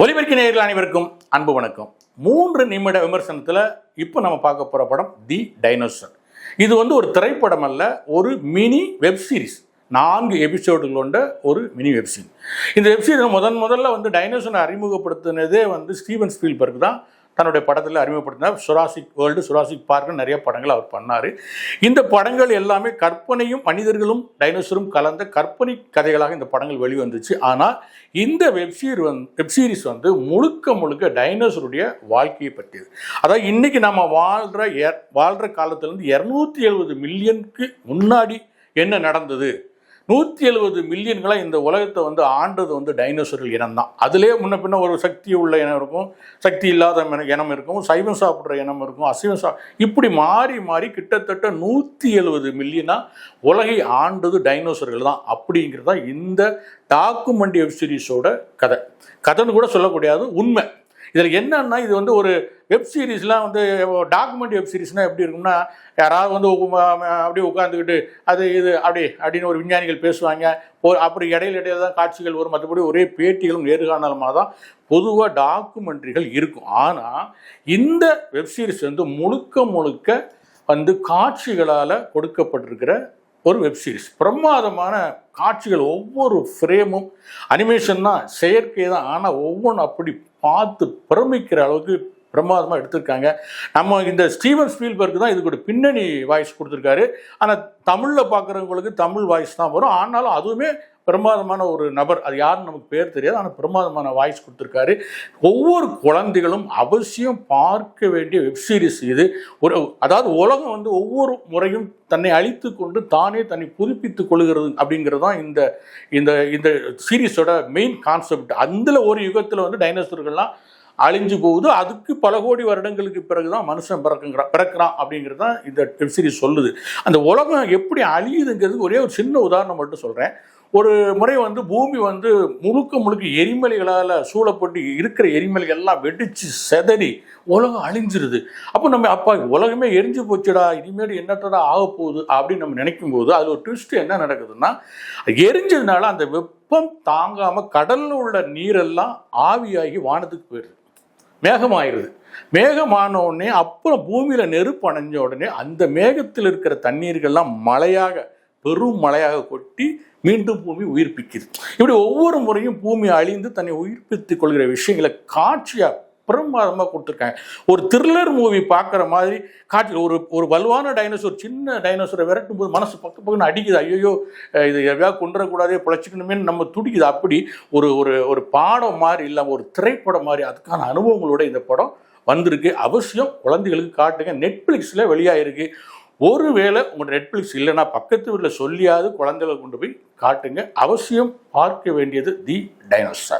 ஒலிபெருக்கி நேயர்கள் அனைவருக்கும் அன்பு வணக்கம். 3 நிமிட விமர்சனத்தில் இப்போ நம்ம பார்க்க போகிற படம் தி டைனோசர். இது ஒரு திரைப்படம் அல்ல, ஒரு மினி வெப் சீரிஸ். 4 எபிசோடுகள் கொண்ட ஒரு மினி வெப் சீரிஸ். இந்த வெப் சீரிஸ் முதல்ல டைனோசரை அறிமுகப்படுத்தினதே ஸ்டீவன் ஸ்பீல்பர்க் தான் தன்னுடைய படத்தில் அறிமுகப்படுத்தினார். சுராசிக் வேர்ல்டு, சுராசிக் பார்க்கு நிறைய படங்கள் அவர் பண்ணார். இந்த படங்கள் எல்லாமே கற்பனையும் மனிதர்களும் டைனோசரும் கலந்த கற்பனை கதைகளாக இந்த படங்கள் வெளிவந்துச்சு. ஆனால் இந்த வெப்சீரிஸ் முழுக்க டைனோசருடைய வாழ்க்கையை பற்றியது. அதாவது இன்னைக்கு நம்ம வாழ்கிற காலத்திலேருந்து 270 மில்லியனுக்கு முன்னாடி என்ன நடந்தது, 170 மில்லியன்களாக இந்த உலகத்தை ஆண்டது டைனோசர்கள் இனம் தான். அதிலே முன்ன பின்ன ஒரு சக்தி உள்ள இனம் இருக்கும், சக்தி இல்லாத இனம் இருக்கும், சைவம் சாப்பிட்ற இனம் இருக்கும், அசைவம் இப்படி மாறி மாறி கிட்டத்தட்ட 170 மில்லியனாக உலகை ஆண்டது டைனோசர்கள் தான். அப்படிங்கிறது தான் இந்த டாக்குமெண்ட்ரி வெப் சீரிஸோட கதைன்னு கூட சொல்லக்கூடியது உண்மை. இதில் என்னன்னா, இது ஒரு வெப் சீரிஸ்லாம் டாக்குமெண்ட்ரி வெப் சீரிஸ்னால் எப்படி இருக்கும்னா, யாராவது அப்படியே உட்காந்துக்கிட்டு அது இது அப்படின்னு ஒரு விஞ்ஞானிகள் பேசுவாங்க, அப்படி இடையில தான் காட்சிகள் வரும், மற்றபடி ஒரே பேட்டிகளும் நேர்காணலுமாக தான் பொதுவாக டாக்குமெண்ட்ரிகள் இருக்கும். ஆனால் இந்த வெப் சீரிஸ் முழுக்க காட்சிகளால் கொடுக்கப்பட்டிருக்கிற ஒரு வெப் சீரிஸ். பிரமாதமான காட்சிகள், ஒவ்வொரு ஃப்ரேமும் அனிமேஷன் தான், செயற்கை தான், ஆனால் ஒவ்வொன்றும் அப்படி பார்த்து பிரமிக்கிற அளவுக்கு பிரமாதமாக எடுத்திருக்காங்க. நம்ம இந்த ஸ்டீவன் ஸ்பீல்பர்க் தான் இதுக்கு ஒரு பின்னணி வாய்ஸ் கொடுத்துருக்காரு. ஆனால் தமிழில் பார்க்குறவங்களுக்கு தமிழ் வாய்ஸ் தான் வரும். ஆனாலும் அதுவுமே பிரமாதமான ஒரு நபர், அது யாருன்னு நமக்கு பேர் தெரியாது, ஆனால் பிரமாதமான வாய்ஸ் கொடுத்துருக்காரு. ஒவ்வொரு குழந்தைகளும் அவசியம் பார்க்க வேண்டிய வெப்சீரிஸ் இது. அதாவது உலகம் ஒவ்வொரு முறையும் தன்னை அழித்து கொண்டு தானே தன்னை புதுப்பித்துக் கொள்கிறது அப்படிங்கிறது தான் இந்த சீரீஸோட மெயின் கான்செப்ட். அதில் ஒரு யுகத்தில் டைனோசர்கள்லாம் அழிஞ்சு போகுது, அதுக்கு பல கோடி வருடங்களுக்கு பிறகுதான் மனுஷன் பிறக்கிறான் அப்படிங்கிறது தான் இந்த வெப் சீரிஸ் சொல்லுது. அந்த உலகம் எப்படி அழியுதுங்கிறது ஒரே ஒரு சின்ன உதாரணம் மட்டும் சொல்கிறேன். ஒரு முறை பூமி முழுக்க எரிமலைகளால் சூழப்பட்டு இருக்கிற எரிமலைகள் எல்லாம் வெடிச்சு செதறி உலகம் அழிஞ்சிருது. அப்போ நம்ம உலகமே எரிஞ்சு போச்சுடா, இனிமேல் என்னட்டடா ஆக போகுது அப்படின்னு நம்ம நினைக்கும் போது அதில் ஒரு ட்விஸ்ட் என்ன நடக்குதுன்னா, எரிஞ்சதுனால அந்த வெப்பம் தாங்காமல் கடலில் உள்ள நீரெல்லாம் ஆவியாகி வானத்துக்கு போயிடுது, மேகமாயிருது. மேகமான உடனே அப்புறம் பூமியில் நெருப்பு அணைஞ்ச உடனே அந்த மேகத்தில் இருக்கிற தண்ணீர்கள்லாம் பெரும் மழையாக கொட்டி மீண்டும் பூமி உயிர்ப்பிக்குது. இப்படி ஒவ்வொரு முறையும் பூமி அழிந்து தன்னை உயிர்ப்பித்துக் கொள்கிற விஷயங்களை காட்சியாக பிரமாதமாக கொடுத்துருக்காங்க. ஒரு த்ரில்லர் மூவி பார்க்குற மாதிரி காட்சியில் ஒரு வலுவான டைனோசர், சின்ன டைனோசரை விரட்டும் போது மனசு பக்கம் அடிக்குது, ஐயோ இது எதாவது கொண்டுறக்கூடாதே, பிழைச்சிக்கணுமே நம்ம துடிக்குது. அப்படி ஒரு பாடம் மாதிரி இல்லாமல் ஒரு திரைப்படம் மாதிரி அதுக்கான அனுபவங்களோட இந்த படம் வந்திருக்கு. அவசியம் குழந்தைகளுக்கு காட்டுங்க. நெட்ஃப்ளிக்ஸில் வெளியாகிருக்கு. ஒருவேளை உங்கள் நெட்ஃப்ளிக்ஸ் இல்லைன்னா பக்கத்து வீட்டில் சொல்லியாவது குழந்தைகளை கொண்டு போய் காட்டுங்க. அவசியம் பார்க்க வேண்டியது தி டைனோசர்.